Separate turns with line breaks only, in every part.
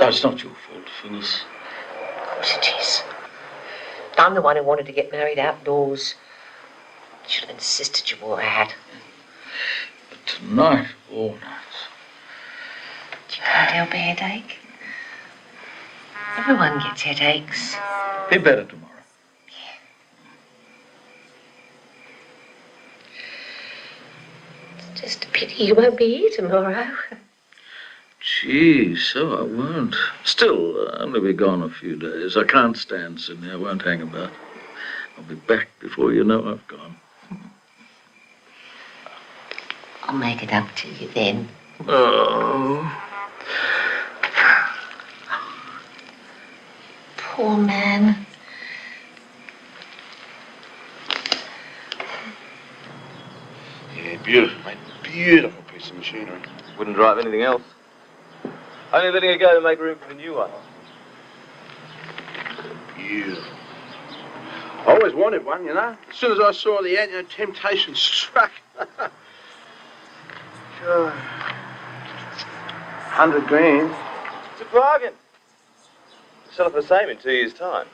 That's not your fault, Phyllis.
Of course it is. I'm the one who wanted to get married outdoors. Should have insisted you wore a hat.
But tonight, all night.
You can't help a headache. Everyone gets headaches.
Be better tomorrow.
It's just a pity you won't be here tomorrow.
Gee, so I won't. Still, I'll only be gone a few days. I can't stand Sydney. I won't hang about. I'll be back before you know I've gone.
I'll make it up to you then.
Oh.
Poor man.
Yeah, beautiful, mate. Beautiful piece of machinery.
Wouldn't drive anything else. Only letting it go to make room for the new one.
Beautiful. I always wanted one, you know. As soon as I saw the ad, temptation struck. Sure. 100 grand.
It's a bargain. Sell it for the same in 2 years' time.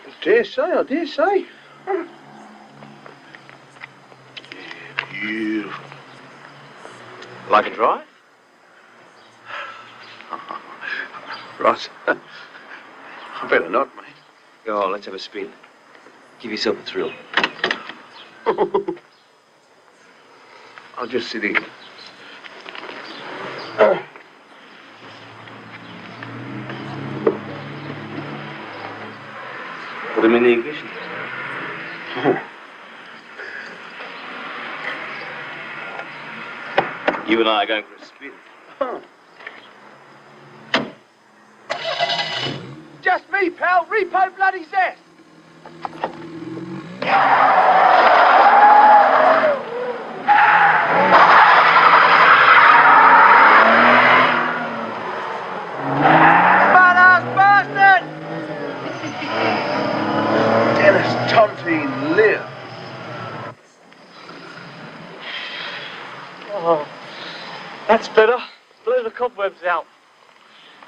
I dare say. Yeah, beautiful.
Like a drive?
Ross, I better not, mate.
Go on, let's have a spin. Give yourself a thrill.
I'll just sit here.
Put them in the ignition. You and I are going for a spin.
Just me, pal. Repo bloody zest. Badass bastard! Dennis Tontine live.
Oh, that's better. Blow the cobwebs out.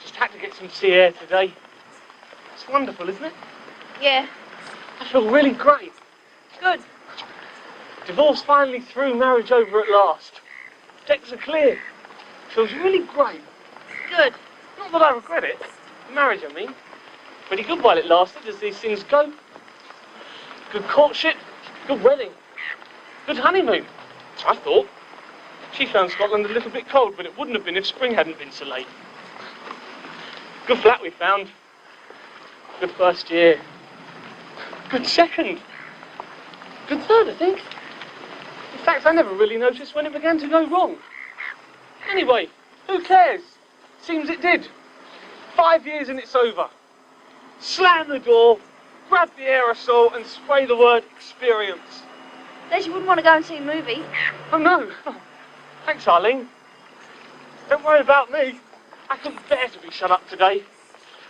Just had to get some sea air today. It's wonderful, isn't it?
Yeah.
I feel really great.
Good.
Divorce finally through, marriage over at last. Decks are clear. Feels really great.
Good.
Not that I regret it. Marriage, I mean. Pretty good while it lasted, as these things go. Good courtship, good wedding, good honeymoon, I thought. She found Scotland a little bit cold, but it wouldn't have been if spring hadn't been so late. Good flat we found. Good first year. Good second. Good third, I think. In fact, I never really noticed when it began to go wrong. Anyway, who cares? Seems it did. 5 years and it's over. Slam the door, grab the aerosol and spray the word experience.
Les, you wouldn't want to go and see a movie.
Oh no. Thanks, Arlene. Don't worry about me. I couldn't bear to be shut up today.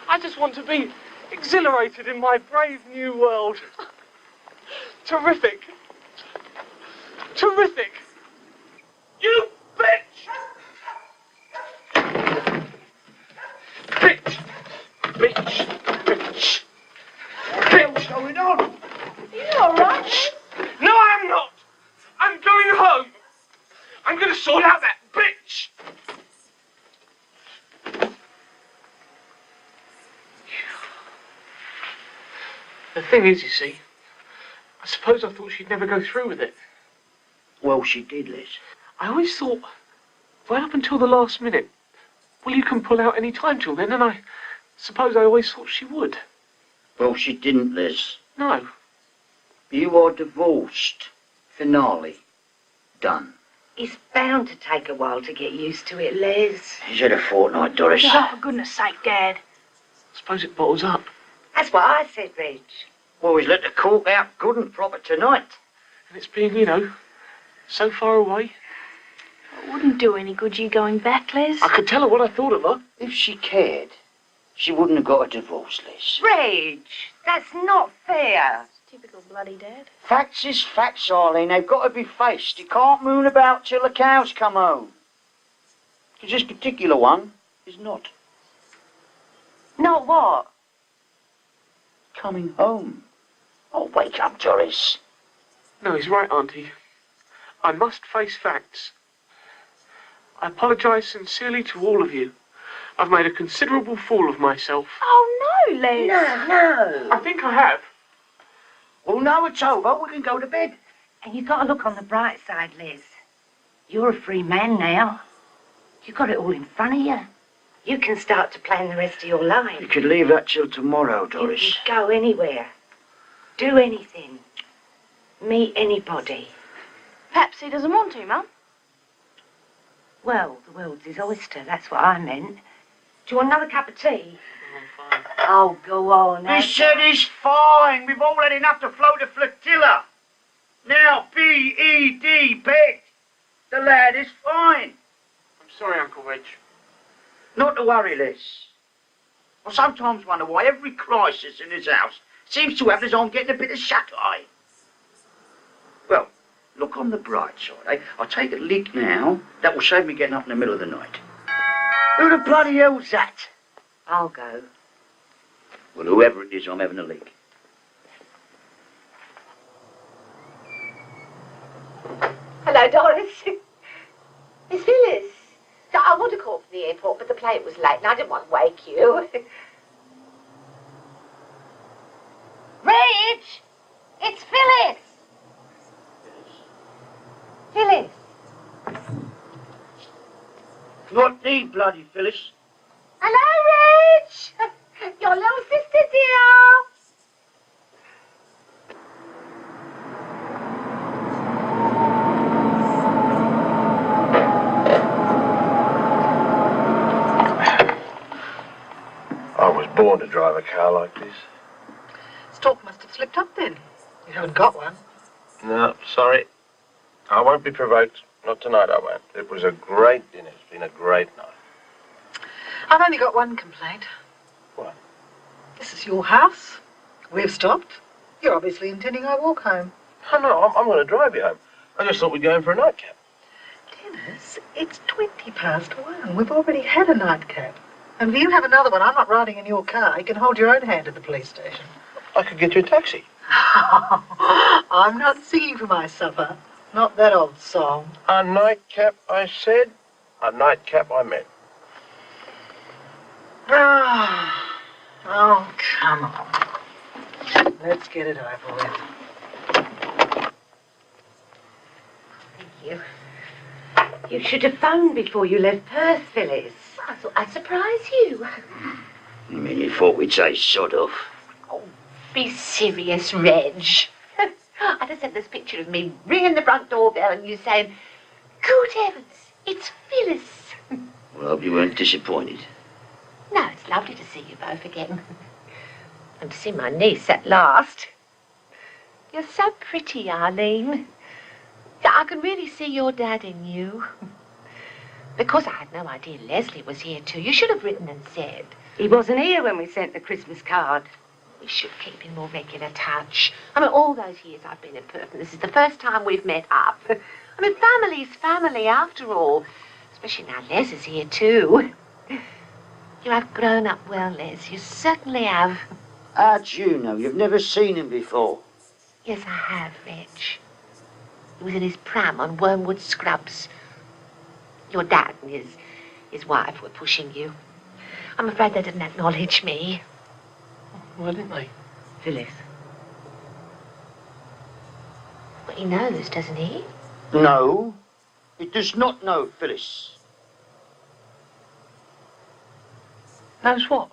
I just want to be exhilarated in my brave new world. Terrific. Terrific. You bitch! Bitch! Bitch! Bitch! Bitch!
What's going on?
Are you alright?
No, I'm not! I'm going home! I'm gonna sort out that bitch! The thing is, you see, I suppose I thought she'd never go through with it.
Well, she did, Liz.
I always thought, right up until the last minute, well, you can pull out any time till then, and I suppose I always thought she would.
Well, she didn't, Liz.
No.
You are divorced. Finale. Done.
It's bound to take a while to get used to it, Les.
He's had a fortnight, Doris.
Oh, for goodness sake, Dad.
I suppose it bottles up.
That's what I said, Reg.
Well, he's let the cork out good and proper tonight.
And it's been, you know, so far away.
It wouldn't do any good you going back, Les.
I could tell her what I thought of her.
If she cared, she wouldn't have got a divorce, Liz.
Reg, that's not fair.
Typical bloody Dad.
Facts is facts, Arlene. They've got to be faced. You can't moon about till the cows come home. Because this particular one is not. Not what? Coming home. Oh, wake up, Doris.
No, he's right, Auntie. I must face facts. I apologise sincerely to all of you. I've made a considerable fool of myself.
Oh, no, Les.
No.
I think I have.
Well, now it's over, we can go to bed.
And you've got to look on the bright side, Liz. You're a free man now. You've got it all in front of you. You can start to plan the rest of your life.
You could leave that till tomorrow, Doris.
You can go anywhere. Do anything. Meet anybody.
Perhaps he doesn't want to, Mum.
Well, the world's his oyster, that's what I meant. Do you want another cup of tea?
I'm fine.
Oh, go on.
He said he's fine. We've all had enough to float a flotilla. Now, B-E-D, bed. The lad is fine.
I'm sorry, Uncle Reg.
Not to worry, Liz. I sometimes wonder why every crisis in his house seems to have his own getting a bit of shut-eye. Well, look on the bright side, eh? I'll take a leak now. That will save me getting up in the middle of the night. Who the bloody hell's that?
I'll go.
Well, whoever it is, I'm having a leak.
Hello, Doris. It's Phyllis. So I want to call from the airport, but the plane was late and I didn't want to wake you. Reg! It's Phyllis! Phyllis!
Not thee, bloody Phyllis.
Hello, Reg! Your little sister, dear!
I was born to drive a car like this.
Stalk must have slipped up then. You haven't got one.
No, sorry. I won't be provoked. Not tonight, I won't. It was a great dinner. It's been a great night.
I've only got one complaint.
What?
This is your house. We've stopped. You're obviously intending I walk home.
Oh, no, I'm going to drive you home. I just thought we'd go in for a nightcap.
Dennis, it's 1:20. We've already had a nightcap. And if you have another one, I'm not riding in your car. You can hold your own hand at the police station.
I could get you a taxi.
I'm not singing for my supper. Not that old song.
A nightcap, I said. A nightcap, I meant.
Oh, come on. Let's get it over with.
Thank you. You should have phoned before you left Perth, Phyllis. I thought I'd surprise you.
You mean you thought we'd say sod off?
Oh, be serious, Reg. I just had this picture of me ringing the front doorbell and you saying, good heavens, it's Phyllis.
Well, I hope you weren't disappointed.
No, it's lovely to see you both again. And to see my niece at last. You're so pretty, Arlene. I can really see your dad in you. Because I had no idea Leslie was here too. You should have written and said. He wasn't here when we sent the Christmas card. We should keep in more regular touch. I mean, all those years I've been in Perth, and this is the first time we've met up. I mean, family's family after all. Especially now Les is here too. You have grown up well, Les. You certainly have.
How'd you know? You've never seen him before.
Yes, I have, Reg. He was in his pram on Wormwood Scrubs. Your dad and his wife were pushing you. I'm afraid they didn't acknowledge me.
Why didn't they?
Phyllis. Well, he knows, doesn't he?
No, he does not know, Phyllis.
Knows what?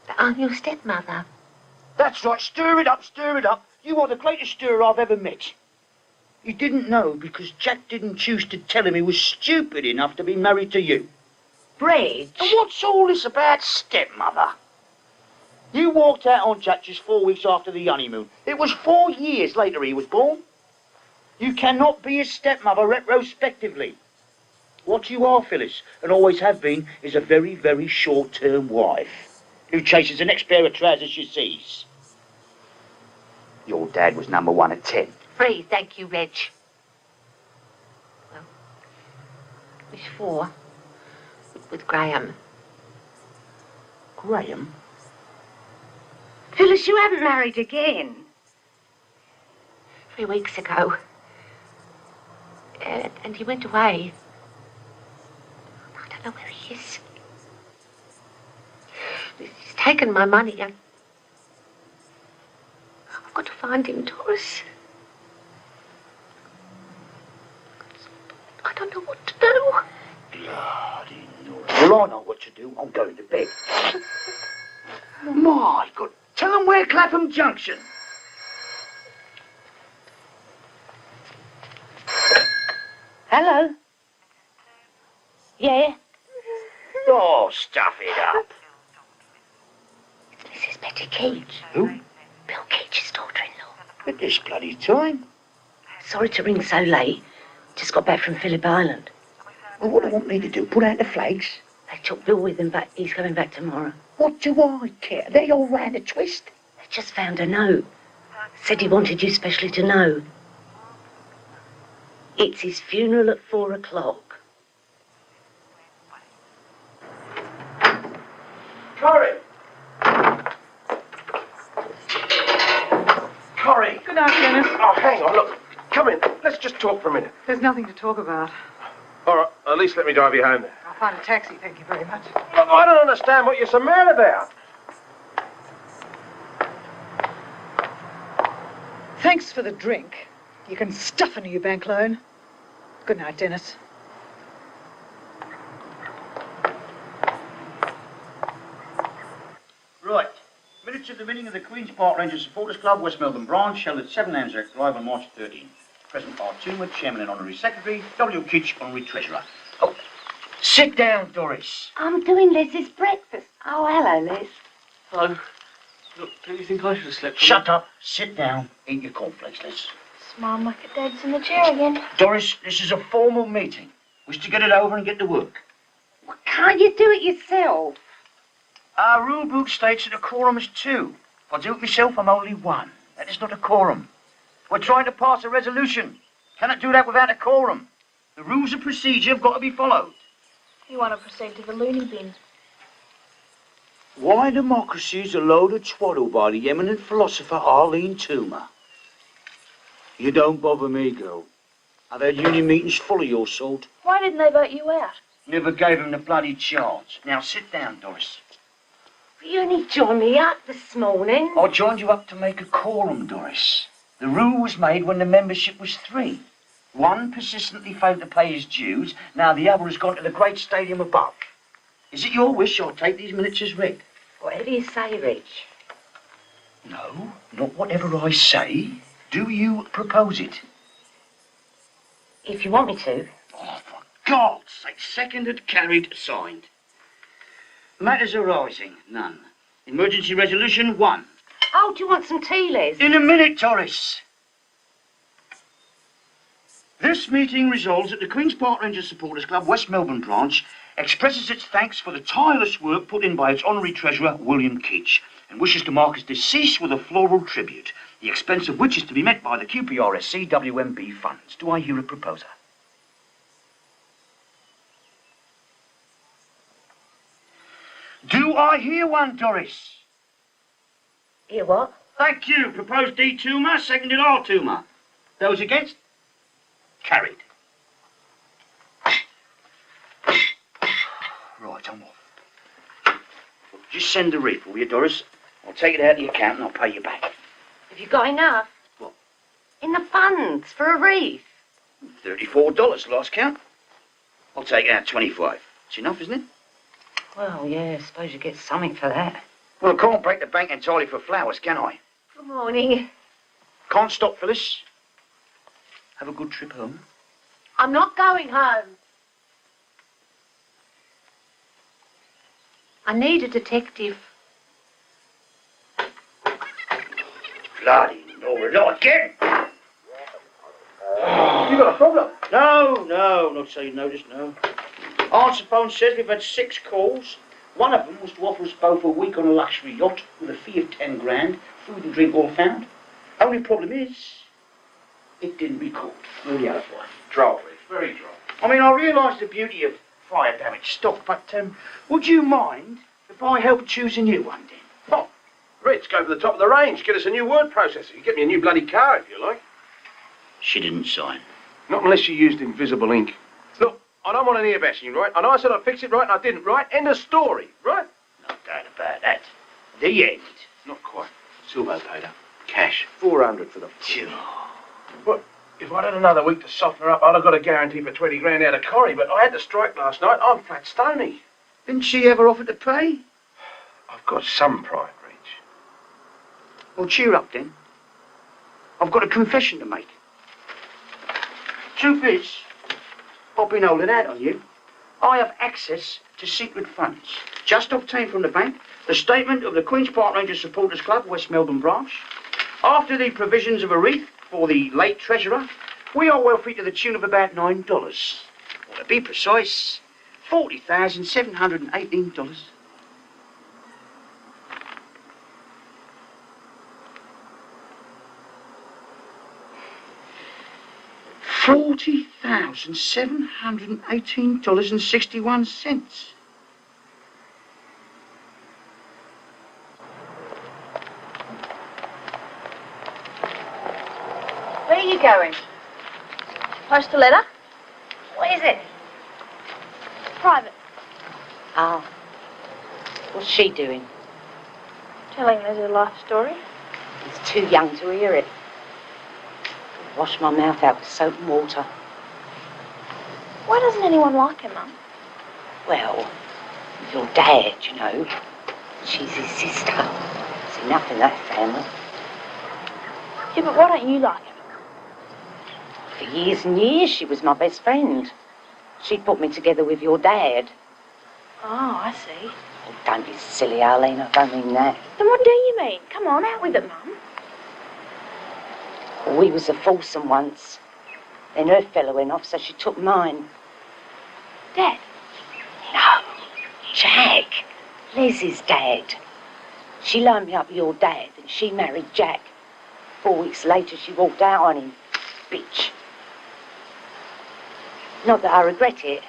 That I'm your stepmother.
That's right, stir it up, stir it up. You are the greatest stirrer I've ever met. He didn't know because Jack didn't choose to tell him he was stupid enough to be married to you.
Reg.
And what's all this about stepmother? You walked out on Jack just 4 weeks after the honeymoon. It was 4 years later he was born. You cannot be a stepmother retrospectively. What you are, Phyllis, and always have been, is a very, very short-term wife who chases the next pair of trousers she sees. Your dad was number 1 at 10.
Free, thank you, Reg. Well, wish 4. with Graham.
Graham?
Phyllis, you haven't married again. 3 weeks ago. And he went away. I don't know where he is. He's taken my money. I've got to find him, Doris. I don't know what to do.
Bloody Nora. Well, I know what to do. I'm going to bed. My God. Tell them we're Clapham Junction.
Hello? Yeah?
Oh, stuff it up.
This is Betty Keach.
Who?
Bill Keach's daughter-in-law.
At this bloody time?
Sorry to ring so late. Just got back from Phillip Island.
Well, what do you want me to do? Put out the flags?
They took Bill with them, but he's coming back tomorrow.
What do I care? They all ran a twist.
They just found a note. Said he wanted you specially to know. It's his funeral at 4 o'clock.
Corrie! Corrie!
Good night, Dennis.
Oh, hang on, look. Come in. Let's just talk for a minute.
There's nothing to talk about.
All right, at least let me drive you home then.
I'll find a taxi, thank you very much.
Look, I don't understand what you're so mad about.
Thanks for the drink. You can stuff a new bank loan. Good night, Dennis.
Right. Minutes of the meeting of the Queen's Park Rangers Supporters Club, West Melbourne Branch, held at 7 Anzac Drive on March 13. Present are Toomer, Chairman and Honorary Secretary, W. Keach, Honorary Treasurer. Oh, sit down, Doris.
I'm doing Les's breakfast. Oh, hello, Les.
Hello. Look, do you think I should have slept?
Shut up. Sit down. Eat your cornflakes, Les.
Smile like a dad's in the chair again.
Doris, this is a formal meeting. Wish to get it over and get to work.
Well, can't you do it yourself?
Our rule book states that a quorum is 2. If I do it myself, I'm only 1. That is not a quorum. We're trying to pass a resolution. Cannot do that without a quorum. The rules of procedure have got to be followed.
You want to proceed to the loony bin.
Why democracy is a load of twaddle by the eminent philosopher Arlene Toomer. You don't bother me, girl. I've had union meetings full of your sort.
Why didn't they vote you out?
Never gave him the bloody chance. Now sit down, Doris.
You only joined me up this morning.
I joined you up to make a quorum, Doris. The rule was made when the membership was 3. One persistently failed to pay his dues. Now the other has gone to the great stadium above. Is it your wish I'll take these minutes as read?
Whatever you say, Rich.
No, not whatever I say. Do you propose it?
If you want me to.
Oh, for God's sake. Seconded, carried, signed. Matters arising, none. Emergency resolution 1.
Oh, do you want some tea, Les?
In a minute, Doris. This meeting resolves that the Queen's Park Rangers Supporters Club, West Melbourne Branch, expresses its thanks for the tireless work put in by its honorary treasurer, William Keach, and wishes to mark his decease with a floral tribute, the expense of which is to be met by the QPRSC WMB funds. Do I hear a proposer? Do I hear one, Doris?
Hear what?
Thank you. Proposed D. Toomer, seconded R. Toomer. Those against? Carried. Right, I'm off. Just send the reef, will you, Doris? I'll take it out of the account and I'll pay you back.
Have you got enough?
What?
In the funds for a wreath.
$34 last count. I'll take out 25. It's enough, isn't it?
Well, yeah, I suppose you get something for that.
Well, I can't break the bank entirely for flowers, can I?
Good morning.
Can't stop, Phyllis. Have a good trip home.
I'm not going home. I need a detective.
Bloody Nora, not again!
You got a problem?
No, not so you noticed, no. Answer phone says we've had 6 calls. One of them was to offer us both a week on a luxury yacht with a fee of 10 grand, food and drink all found. Only problem is, it didn't record. Well, the other one.
Droll, Reef. Very droll.
I mean, I realise the beauty of fire damaged stock, but would you mind if I helped choose a new one then?
Oh, Rich, go for the top of the range. Get us a new word processor. You get me a new bloody car if you like.
She didn't sign.
Not unless you used invisible ink. Look, I don't want any of Bessie, right? I know I said I'd fix it right and I didn't, right? End of story, right?
No doubt about that. The end.
Not quite. Silvo paid her. Cash. 400 for the... What? If I'd had another week to soften her up, I'd have got a guarantee for 20 grand out of Corrie, but I had to strike last night. I'm flat stony.
Didn't she ever offer to pay?
I've got some pride, Rich.
Well, cheer up then. I've got a confession to make. Truth is, I've been holding out on you. I have access to secret funds. Just obtained from the bank the statement of the Queen's Park Rangers Supporters Club, West Melbourne branch. After the provisions of a wreath for the late treasurer, we are wealthy to the tune of about $9. Or to be precise, $40,718. $40,718.61.
Where are you going?
Post a letter?
What is it?
Private.
Oh. What's she doing?
Telling Liz a life story.
He's too young to hear it. Wash my mouth out with soap and water.
Why doesn't anyone like her, Mum?
Well, your dad, you know. She's his sister. There's enough in that family.
Yeah, but why don't you like him?
For years and years, she was my best friend. She put me together with your dad.
Oh, I see.
Oh, don't be silly, Arlene. I don't mean that.
Then what do you mean? Come on, out with it, Mum.
Well, we was a foursome once. Then her fella went off, so she took mine.
Dad?
No, Jack. Liz's dad. She lined me up with your dad, and she married Jack. 4 weeks later, she walked out on him. Bitch. Not that I regret it.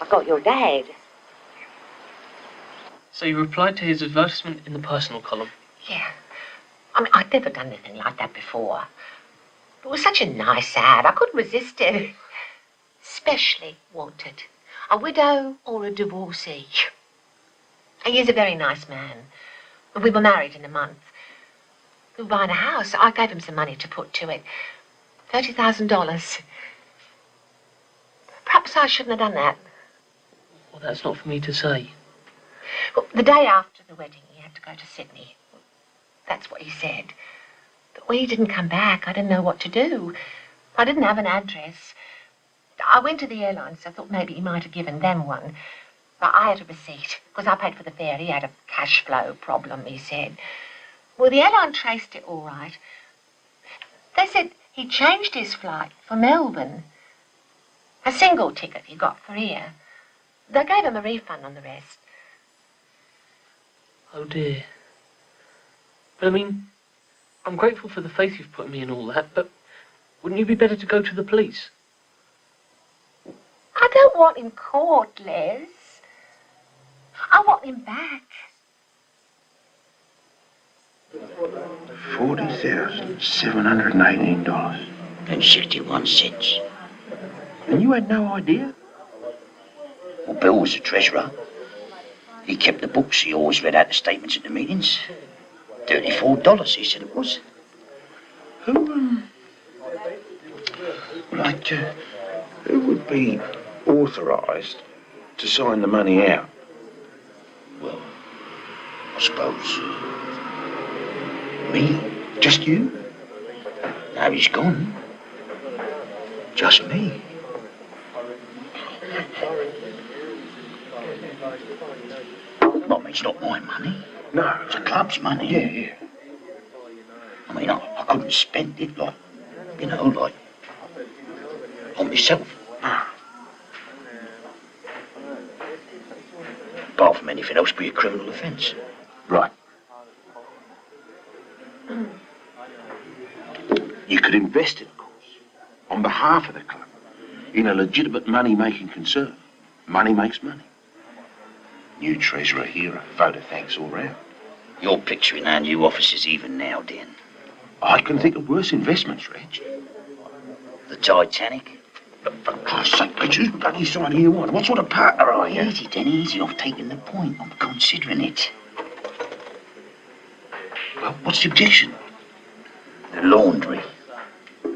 I got your dad.
So you replied to his advertisement in the personal column?
Yeah. I mean, I'd never done anything like that before. It was such a nice ad. I couldn't resist it. Specially wanted. A widow or a divorcee. He is a very nice man. We were married in a month. We were buying a house. I gave him some money to put to it. $30,000. Perhaps I shouldn't have done that.
Well, that's not for me to say.
Well, the day after the wedding, he had to go to Sydney. That's what he said. But when he didn't come back, I didn't know what to do. I didn't have an address. I went to the airlines. I thought maybe he might have given them one. But I had a receipt, because I paid for the fare. He had a cash flow problem, he said. Well, the airline traced it all right. They said he changed his flight for Melbourne. A single ticket he got for here. They gave him a refund on the rest.
Oh, dear. But, I mean, I'm grateful for the faith you've put in me and all that, but wouldn't you be better to go to the police?
I don't want him caught, Les. I want him back.
$40,718.61.
And you had no idea?
Well, Bill was the treasurer. He kept the books. He always read out the statements at the meetings. $34, he said it was.
Who would be authorised to sign the money out?
Well, I suppose... me? Just you? Now he's gone. Just me. Well, I mean, it's not my money.
No.
It's the club's money.
Yeah.
I mean, I couldn't spend it like, you know, like, on myself. Apart from anything else be a criminal offence.
Right. You could invest it, of course, on behalf of the club, in a legitimate money-making concern. Money makes money. New treasurer here, a vote of thanks all round.
You're picturing our new offices even now, Den.
I can think of worse investments, Reg.
The Titanic.
For Christ's sake, could you bloody side you want? What sort of partner are you?
Easy, Den, easy. I've taken the point. I'm considering it.
Well, what's the objection?
The laundry.
The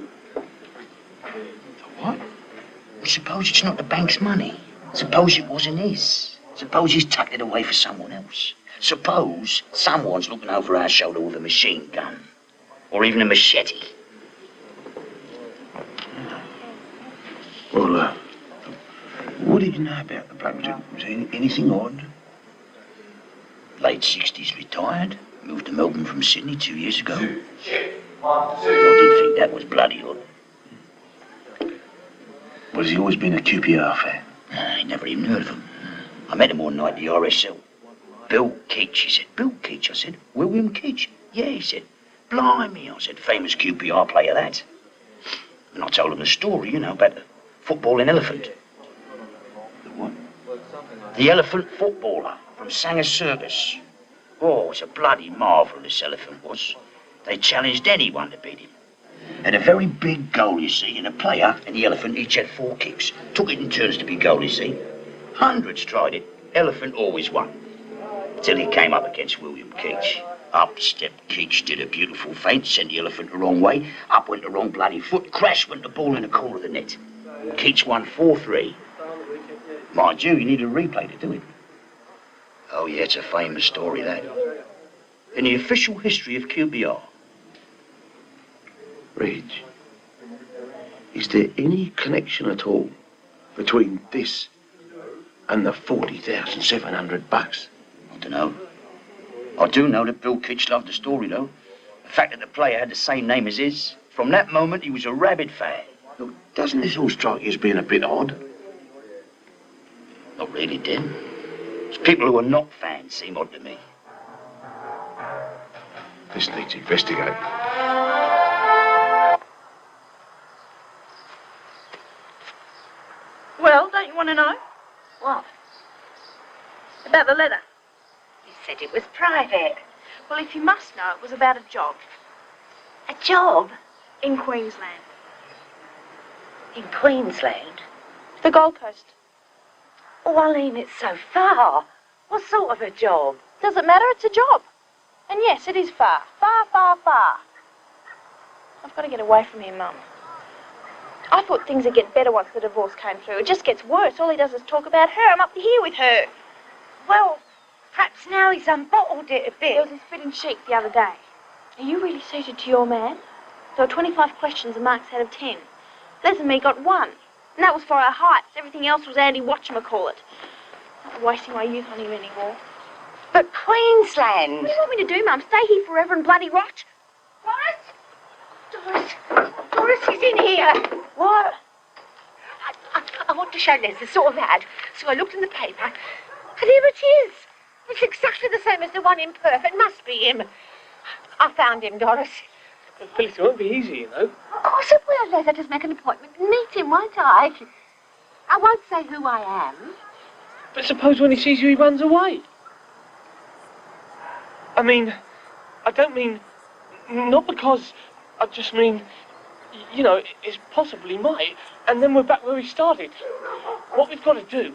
what?
Well, suppose it's not the bank's money. Suppose it wasn't his. Suppose he's tucked it away for someone else. Suppose someone's looking over our shoulder with a machine gun. Or even a machete.
Well, what did you know about the bloke? Was it anything odd?
Late 60s, retired. Moved to Melbourne from Sydney 2 years ago. I did think that was bloody odd.
Well, has he always been a QPR fan?
I never even heard of him. I met him one night at the RSL. Bill Keach, he said. Bill Keach, I said. William Keach? Yeah, he said. Blimey, I said. Famous QPR player, that. And I told him the story, you know, about the footballing elephant.
The what?
The elephant footballer from Sanger Circus. Oh, it's a bloody marvel, this elephant was. They challenged anyone to beat him. Had a very big goal, you see, and a player and the elephant each had 4 kicks. Took it in turns to be goal, you see. Hundreds tried it. Elephant always won. Till he came up against William Keach. Up stepped Keach, did a beautiful feint, sent the elephant the wrong way. Up went the wrong bloody foot, crash went the ball in the corner of the net. Keach won 4-3. Mind you need a replay to do it. Oh yeah, it's a famous story, that. In the official history of QPR.
Reg, is there any connection at all between this and the $40,700?
I don't know. I do know that Bill Keach loved the story, though. The fact that the player had the same name as his. From that moment, he was a rabid fan.
Look, doesn't this all strike you as being a bit odd?
Not really, Den. It's people who are not fans seem odd to me.
This needs investigating.
Well, don't you want to know?
What?
About the letter.
You said it was private.
Well, if you must know, it was about a job.
A job?
In Queensland.
In Queensland?
The Gold Coast.
Oh, Eileen, it's so far. What sort of a job?
Doesn't matter, it's a job. And yes, it is far. Far, far, far. I've got to get away from him, Mum. I thought things would get better once the divorce came through. It just gets worse. All he does is talk about her. I'm up to here with her.
Well, perhaps now he's unbottled it a bit.
There was a spitting sheet the other day. Are you really suited to your man? There were 25 questions and marks out of 10. Les and me got 1. And that was for our heights. Everything else was anti-whatchamacallit. Not wasting my youth on him anymore.
But Queensland!
What do you want me to do, Mum? Stay here forever and bloody rot?
Doris! Doris is in here! What? I want to show Les the sort of ad. So I looked in the paper, and here it is. It's exactly the same as the one in Perth. It must be him. I found him, Doris.
But Phyllis, it won't be easy, you know.
Of course it will, Les. Let us make an appointment and meet him, won't I? I won't say who I am.
But suppose when he sees you, he runs away. I mean, I don't mean, not because, I just mean, you know, it's possible he might, and then we're back where we started. What we've got to do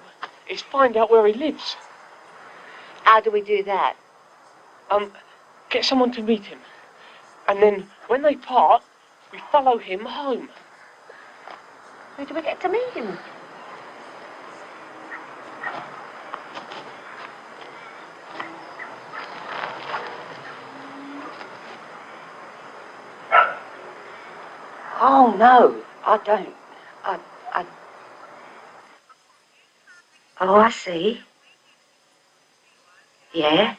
is find out where he lives.
How do we do that?
Get someone to meet him. And then, when they part, we follow him home.
Where do we get to meet him? Oh, no, I don't. Oh, I see. Yeah?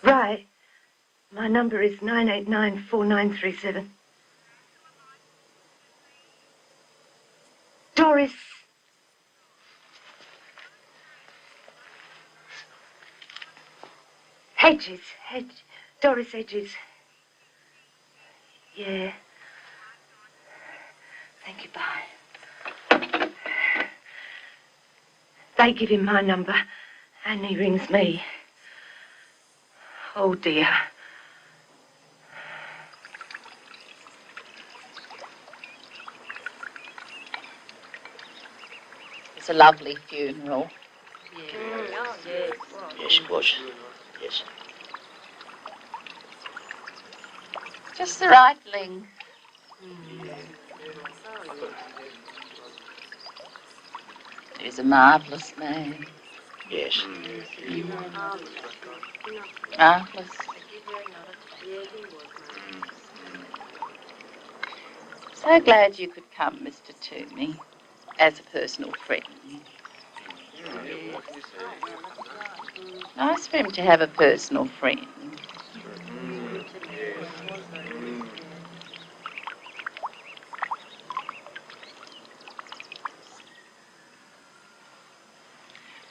Right. My number is 9894937. Doris. Doris Hedges. Yeah. Thank you, bye. They give him my number, and he rings me. Oh, dear. It's a lovely funeral.
Yes, it was. Yes.
Just the right length. He's a marvellous man.
Yes.
Marvellous. So glad you could come, Mr. Toomey, as a personal friend. Nice for him to have a personal friend.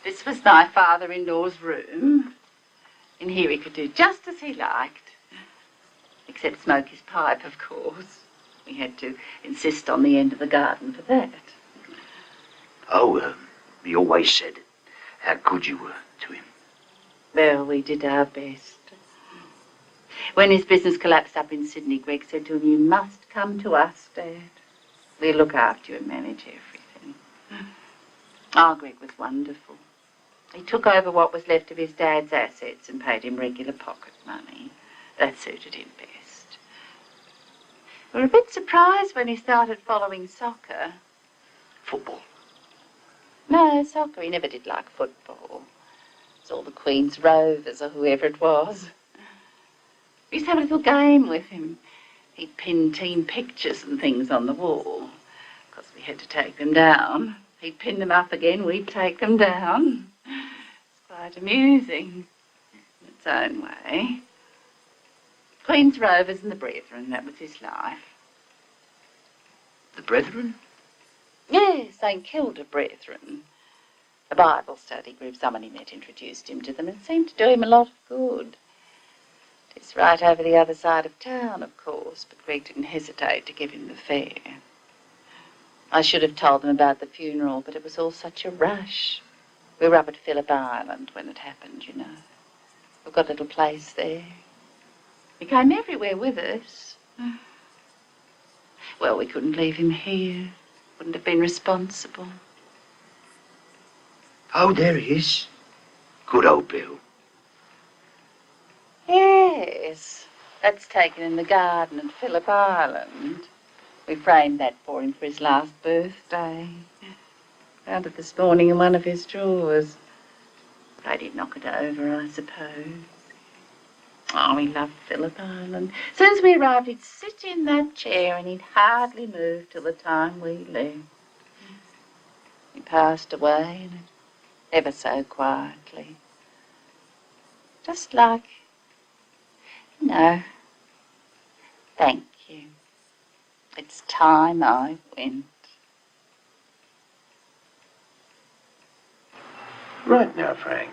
This was my father-in-law's room. In here he could do just as he liked. Except smoke his pipe, of course. We had to insist on the end of the garden for that.
Oh, he always said how good you were to him.
Well, we did our best. When his business collapsed up in Sydney, Greg said to him, "You must come to us, Dad. We'll look after you and manage everything." Oh, Greg was wonderful. He took over what was left of his dad's assets and paid him regular pocket money. That suited him best. We were a bit surprised when he started following soccer.
Football.
No, soccer. He never did like football. It was all the Queen's Rovers or whoever it was. We used to have a little game with him. He'd pin team pictures and things on the wall. Of course, we had to take them down. He'd pin them up again, we'd take them down. It's quite amusing in its own way. Queen's Rovers and the Brethren, that was his life.
The Brethren?
Yes, St. Kilda Brethren. A Bible study group someone he met introduced him to them. It seemed to do him a lot of good. It's right over the other side of town, of course, but Greg didn't hesitate to give him the fare. I should have told them about the funeral, but it was all such a rush. We were up at Phillip Island when it happened, you know. We've got a little place there. He came everywhere with us. Well, we couldn't leave him here. Wouldn't have been responsible.
Oh, there he is. Good old Bill.
Yes, that's taken in the garden at Phillip Island. We framed that for him for his last birthday. Found it this morning in one of his drawers. Afraid he'd knock it over, I suppose. Oh, he loved Phillip Island. As soon as we arrived, he'd sit in that chair and he'd hardly move till the time we left. He passed away, ever so quietly. Just like, you know, thank you. It's time I went.
Right now, Frank,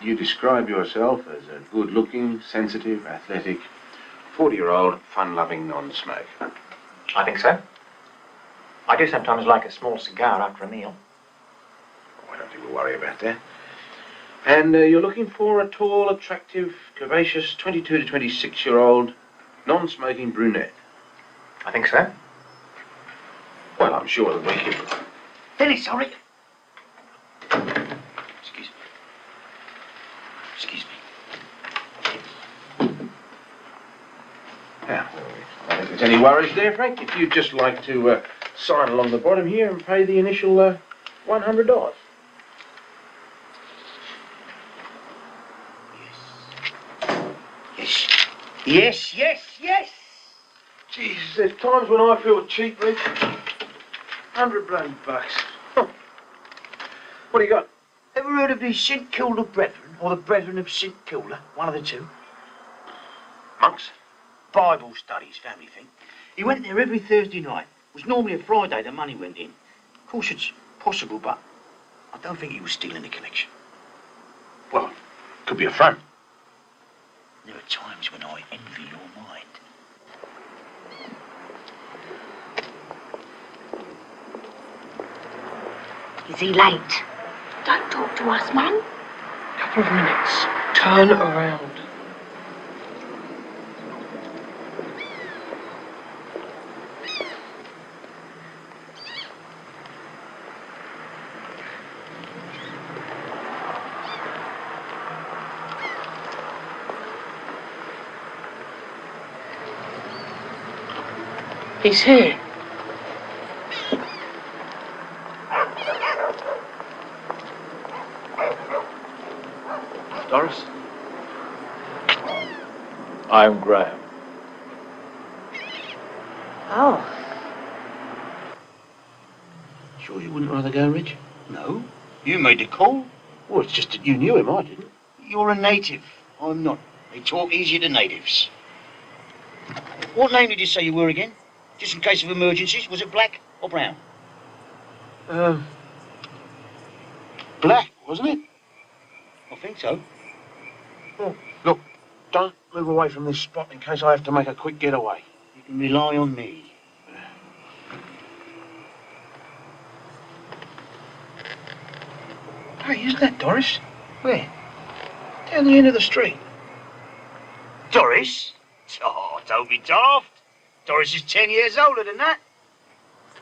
you describe yourself as a good-looking, sensitive, athletic, 40-year-old, fun-loving non-smoker.
I think so. I do sometimes like a small cigar after a meal.
Oh, I don't think we'll worry about that. And you're looking for a tall, attractive, curvaceous, 22 to 26-year-old, non-smoking brunette.
I think so.
Well, I'm sure that we can...
Billy, sorry. Excuse me.
Now, I don't think there's any worries there, Frank. If you'd just like to sign along the bottom here and pay the initial $100.
Yes. Yes, yes, yes.
Jesus, there's times when I feel cheap, Rich. 100 bloody bucks. Huh. What do you got?
Ever heard of the St. Kilda Brethren, or the Brethren of St. Kilda? One of the two.
Monks?
Bible studies, family thing. He went there every Thursday night. It was normally a Friday the money went in. Of course it's possible, but I don't think he was stealing the connection.
Well, could be a front.
There are times when I envy your mind.
Is he late? Don't talk to us, Mum.
Couple of minutes. Turn around. He's here.
Doris? I'm Graham.
Oh.
Sure you wouldn't rather go, Rich?
No, you made the call.
Well, it's just that you knew him, I didn't.
You're a native. I'm not. They talk easier to natives. What name did you say you were again? Just in case of emergencies. Was it Black or Brown?
Black, wasn't it?
I think so.
Oh, look, don't move away from this spot in case I have to make a quick getaway.
You can rely on me.
Hey, isn't that Doris? Where? Down the end of the street.
Doris? Oh, don't be daft. Doris is 10 years older than that.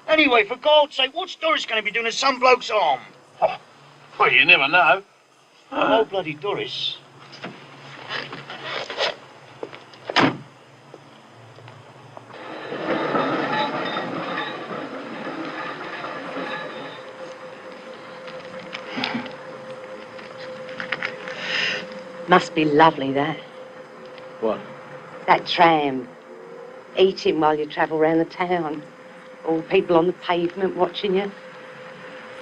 Anyway, for God's sake, what's Doris going to be doing to some bloke's arm?
Oh, well, you never know.
Oh, bloody Doris.
Must be lovely, that.
What?
That tram. Eating while you travel round the town. All people on the pavement watching you.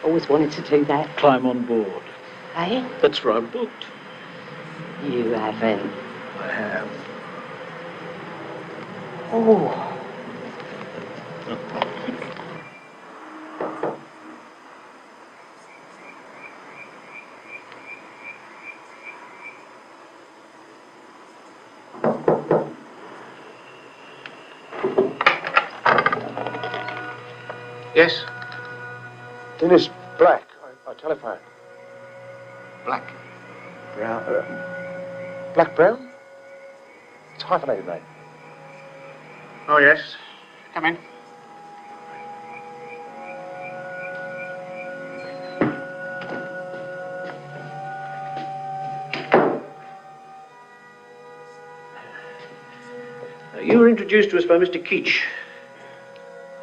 Always wanted to do that.
Climb on board.
Eh?
That's where I'm booked.
You haven't.
I have.
Oh.
Yes? Dennis Black. I telephoned.
Black.
Brown. Black Brown? It's a hyphenated name. Oh, yes. Come in.
You were introduced to us by Mr. Keach.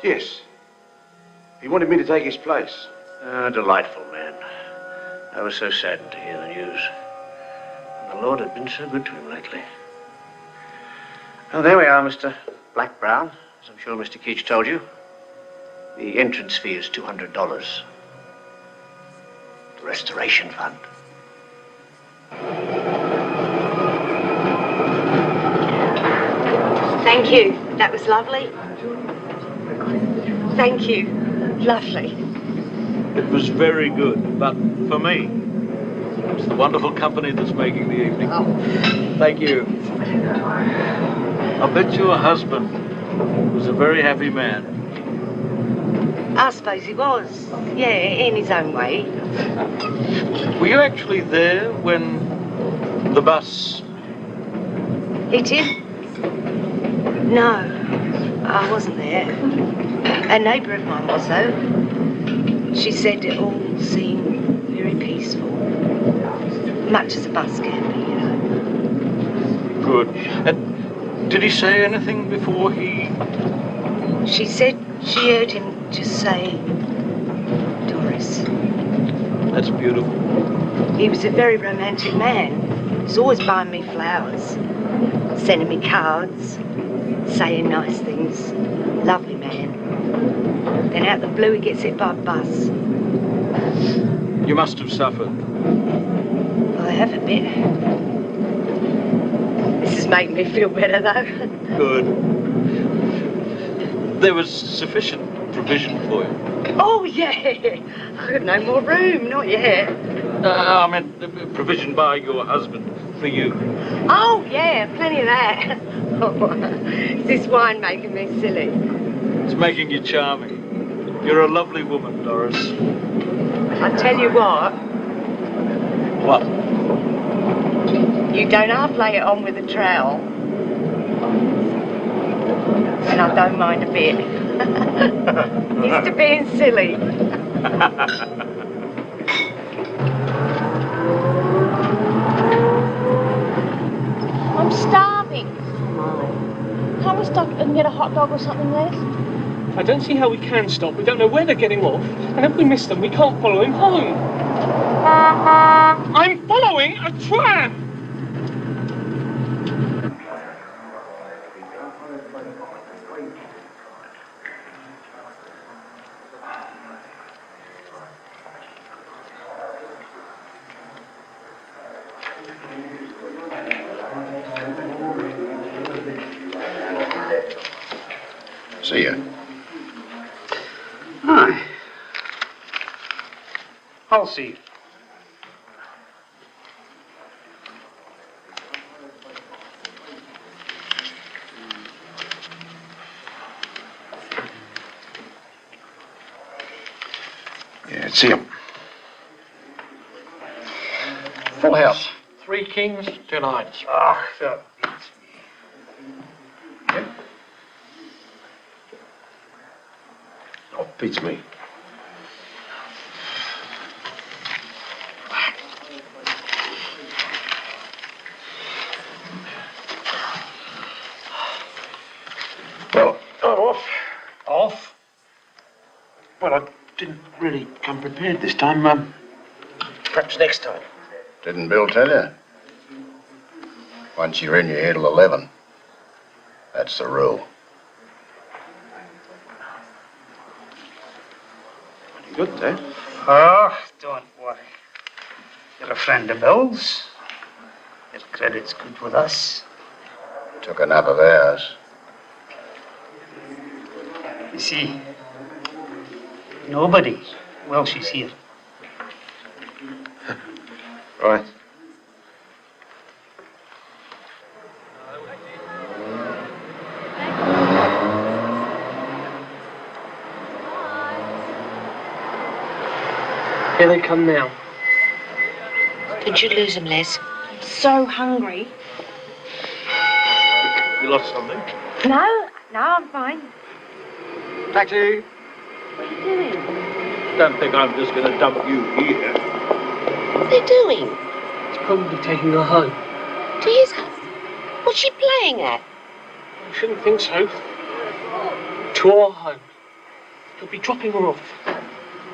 Yes. He wanted me to take his place.
A delightful man. I was so saddened to hear the news. And the Lord had been so good to him lately. Oh, there we are, Mr. Black Brown. As I'm sure Mr. Keach told you. The entrance fee is $200. The restoration fund.
Thank you. That was lovely. Thank you. Lovely.
It was very good, but for me, it's the wonderful company that's making the evening.
Oh.
Thank you. I bet your husband was a very happy man.
I suppose he was. Yeah, in his own way.
Were you actually there when the bus...
Hit him? No, I wasn't there. A neighbour of mine was, though. She said it all seemed very peaceful. Much as a bus can be, you know.
Good. And did he say anything before he...
She said she heard him just say, Doris.
That's beautiful.
He was a very romantic man. He was always buying me flowers, sending me cards, saying nice things. Lovely man. Then out of the blue he gets hit by a bus.
You must have suffered.
I have a bit. This is making me feel better, though.
Good. There was sufficient provision for you.
Oh, yeah. I've got no more room, not yet.
I meant provision by your husband for you.
Oh, yeah, plenty of that. Is this wine making me silly?
It's making you charming. You're a lovely woman, Doris.
I tell you what,
What?
You don't half lay it on with a trowel. And I don't mind a bit. It's to being silly.
I'm starving. Can't we stop and get a hot dog or something, Les?
I don't see how we can stop. We don't know where they're getting off. And if we miss them, we can't follow him home. I'm following a tram!
See ya.
Aye. I'll see you.
Yeah, see him. Full house.
3 kings, 2 knights.
Ah, so.
Oh, beats me. Well, I'm off.
Off?
Well, I didn't really come prepared this time. Perhaps next time.
Didn't Bill tell you? Once you're in, you're here till 11. That's the rule.
Good, eh?
Oh, don't worry. You're a friend of Bill's. Your credit's good with us.
Took enough of ours.
You see, nobody while she's here.
Right.
Here they come now.
Did you lose them, Les?
I'm so hungry.
You lost something?
No, I'm fine.
Taxi!
What are you doing?
Don't think I'm just going to dump you here.
What are they doing?
He's probably taking her home.
To his home? What's she playing at?
I shouldn't think so. To our home. He'll be dropping her off.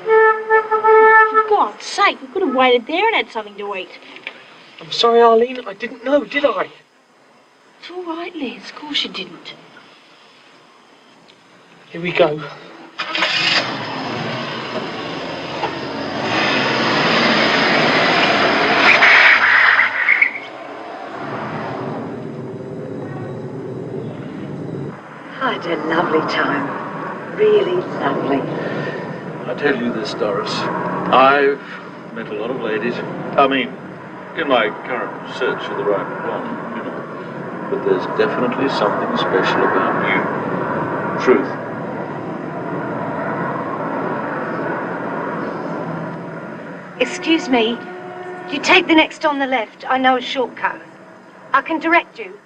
For God's sake, we could have waited there and had something to eat.
I'm sorry, Arlene. I didn't know, did I?
It's all right, Les. Of course you didn't.
Here we go.
I had a lovely time. Really lovely.
I tell you this, Doris. I've met a lot of ladies. I mean, in my current search for the right one, you know. But there's definitely something special about you. Truth.
Excuse me. You take the next on the left. I know a shortcut. I can direct you.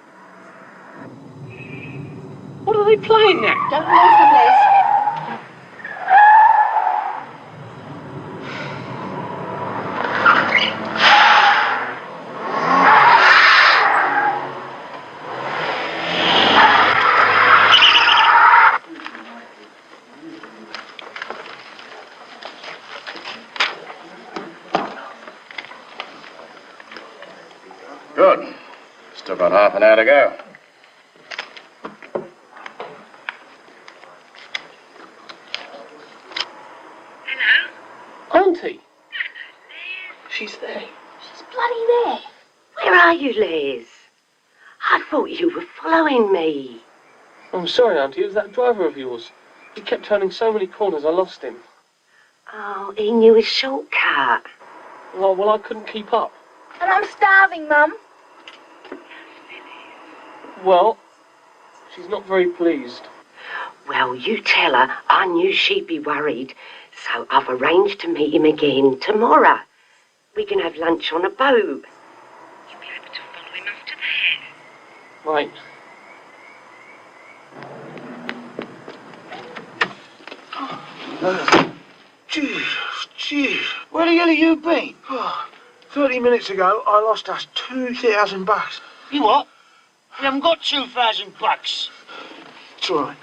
What are they playing at?
Don't lose them, Les.
Good. Still got half an hour to go.
Auntie. She's there.
She's bloody there.
Where are you, Les? I thought you were following me.
I'm sorry, Auntie. It was that driver of yours. He kept turning so many corners, I lost him.
Oh, he knew his shortcut.
Oh, well, I couldn't keep up.
And I'm starving, Mum.
Well, she's not very pleased.
Well, you tell her I knew she'd be worried, so I've arranged to meet him again tomorrow. We can have lunch on a boat. You'll be able to follow him after that.
Right.
Jeez. Where the hell have you been? 30 minutes ago, I lost us $2,000.
You what? We haven't got $2,000.
It's all right.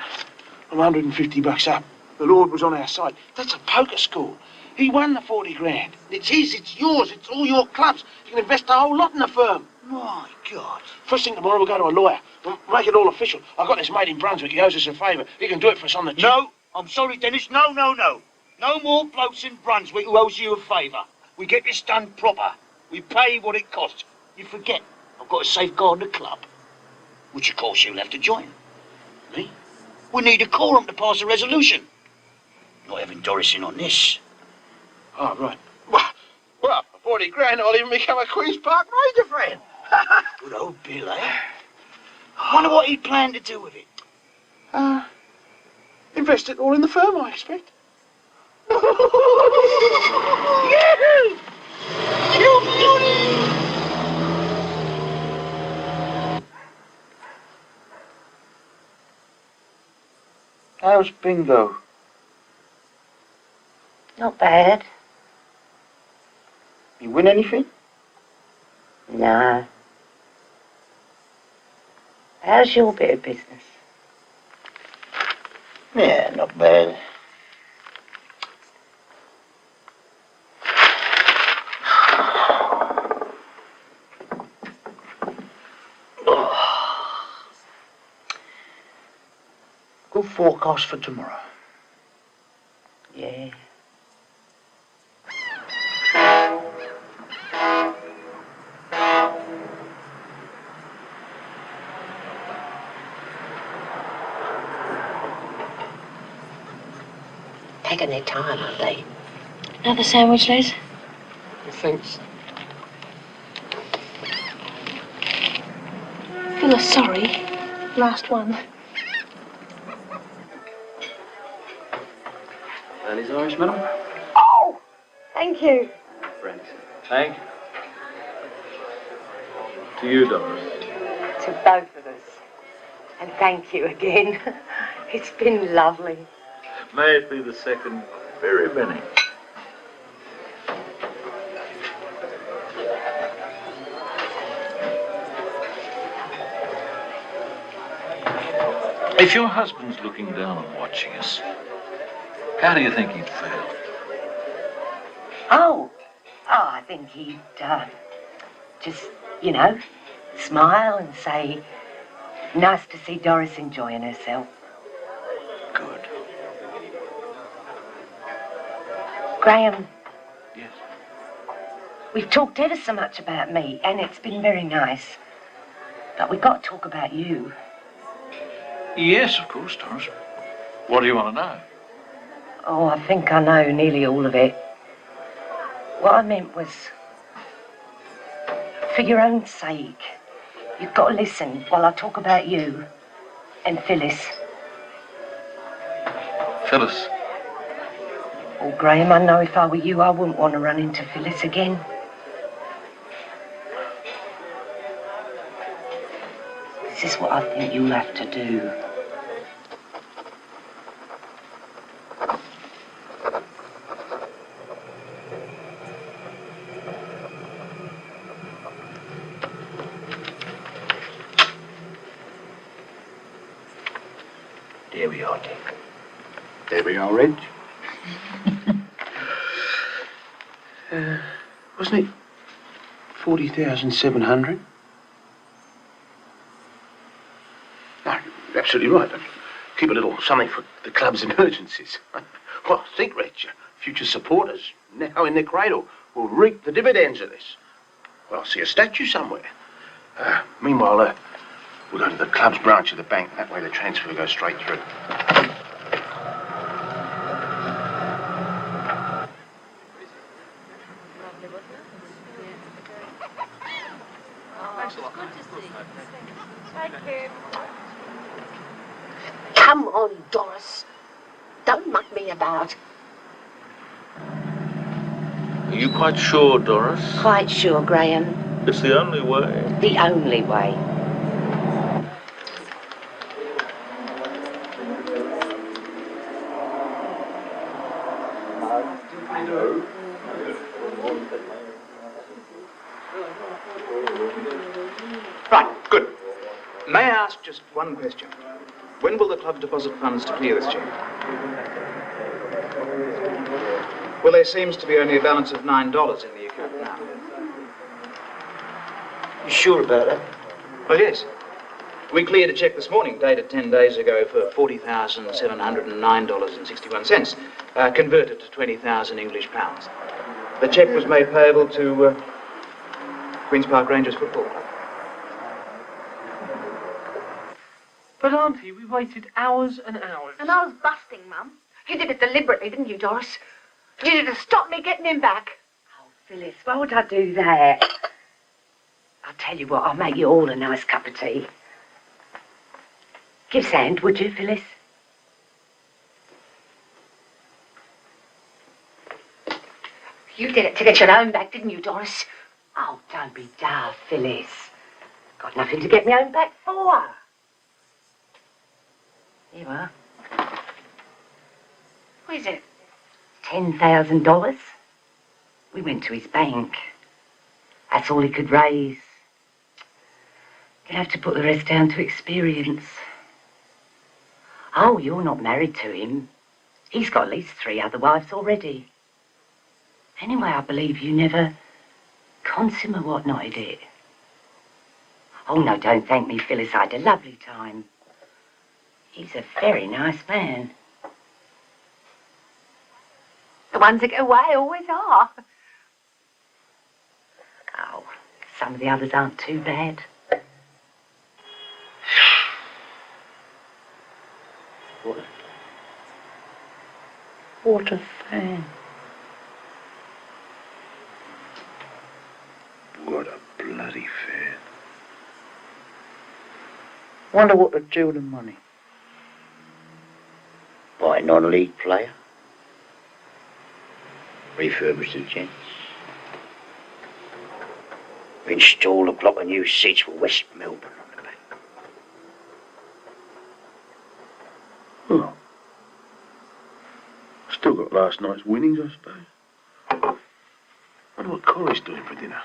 I'm $150 up. The Lord was on our side. That's a poker score. He won the 40 grand. It's his, it's yours, it's all your clubs. You can invest the whole lot in the firm.
My God.
First thing tomorrow, we'll go to a lawyer. We'll make it all official. I've got this mate in Brunswick. He owes us a favour. He can do it for us on the cheap.
No, I'm sorry, Dennis. No. No more blokes in Brunswick who owes you a favour. We get this done proper. We pay what it costs. You forget, I've got to safeguard the club. Which, of course, you'll have to join.
Me?
We need a quorum to pass a resolution. Not having Doris in on this.
Oh, right. Well, for 40 grand, I'll even become a Queen's Park Ranger friend.
Good old Bill, eh? Wonder what he planned to do with it.
Invest it all in the firm, I expect.
How's bingo?
Not bad.
You win anything?
No. How's your bit of business?
Yeah, not bad. Good forecast for tomorrow.
Yeah. Taking their time, aren't they?
Another sandwich, Les?
Thanks.
Feel sorry. Last one.
Early's Irish, madam.
Oh! Thank you.
Friends. Thank you. To you, Doris.
To both of us. And thank you again. It's been lovely.
May it be the second very many. If your husband's looking down and watching us, how do you think he'd feel?
Oh, I think he'd just, smile and say, nice to see Doris enjoying herself.
Good.
Graham.
Yes.
We've talked ever so much about me, and it's been very nice. But we've got to talk about you.
Yes, of course, Doris. What do you want to know?
Oh, I think I know nearly all of it. What I meant was, for your own sake, you've got to listen while I talk about you and Phyllis.
Phyllis.
Oh, Graham, I know if I were you, I wouldn't want to run into Phyllis again. This is what I think you'll have to do.
There we are, Dick. There we are, Reg. Wasn't it 40,700? No, you're absolutely right. Keep a little something for the club's emergencies. Well, think, Reg, future supporters, now in their cradle, will reap the dividends of this. Well, I'll see a statue somewhere. Meanwhile, we'll go to the club's branch of the bank. That way the transfer will go straight through.
Come on, Doris. Don't muck me about.
Are you quite sure, Doris?
Quite sure, Graham.
It's the only way.
The only way.
Right, good. May I ask just one question? When will the club deposit funds to clear this cheque? Well, there seems to be only a balance of $9 in the account now.
You sure about that?
Well, yes. We cleared a cheque this morning, dated 10 days ago, for $40,709.61, converted to 20,000 English pounds. The cheque was made payable to Queen's Park Rangers Football Club.
But, Auntie, we waited hours and hours.
And I was busting, Mum.
You did it deliberately, didn't you, Doris? You did it to stop me getting him back. Oh, Phyllis, why would I do that? I'll tell you what, I'll make you all a nice cup of tea. Give Sand, would you, Phyllis? You did it to get your own back, didn't you, Doris? Oh, don't be daft, Phyllis. Got nothing to get me own back for. Here you are. What is it? $10,000. We went to his bank. That's all he could raise. Gonna have to put the rest down to experience. Oh, you're not married to him. He's got at least 3 other wives already. Anyway, I believe you never consummate whatnotted it. Oh, no, don't thank me, Phyllis. I had a lovely time. He's a very nice man. The ones that get away always are. Oh, some of the others aren't too bad. What a fan.
What a bloody fan.
Wonder what to do with the money. Buy a non-league player. Refurbish the gents. Install a block of new seats for West Melbourne on the back.
Oh. Still got last night's winnings, I suppose. Wonder what Corey's doing for dinner.